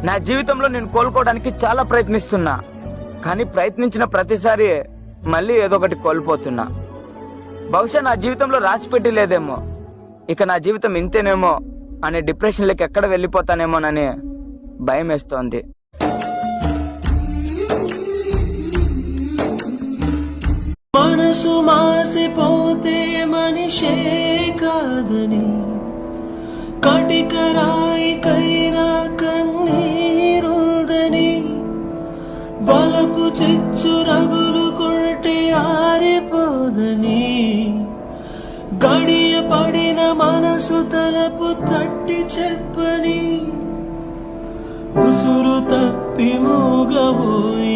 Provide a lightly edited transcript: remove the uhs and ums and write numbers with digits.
నా జీవితంలో నేను కోలుకోవడానికి చాలా ప్రయత్నిస్తున్నా, కానీ ప్రయత్నించిన ప్రతిసారి మళ్ళీ ఏదో ఒకటి కోల్పోతున్నా. బహుశా నా జీవితంలో రాసిపెట్టి లేదేమో, ఇక నా జీవితం ఇంతేనేమో అనే డిప్రెషన్లోకి ఎక్కడ వెళ్ళిపోతానేమోనని భయం వేస్తోంది. మనసు మాసిపోతే మనిషే కాదని, కటికరాయికైనా కన్నీరుందని, బలపు చిచ్చు రగులుకుంటే ఆరిపోదని, గడియ పడిన మనసు తలపు తట్టి చెప్పని, ఉసురు తప్పి మూగబోయి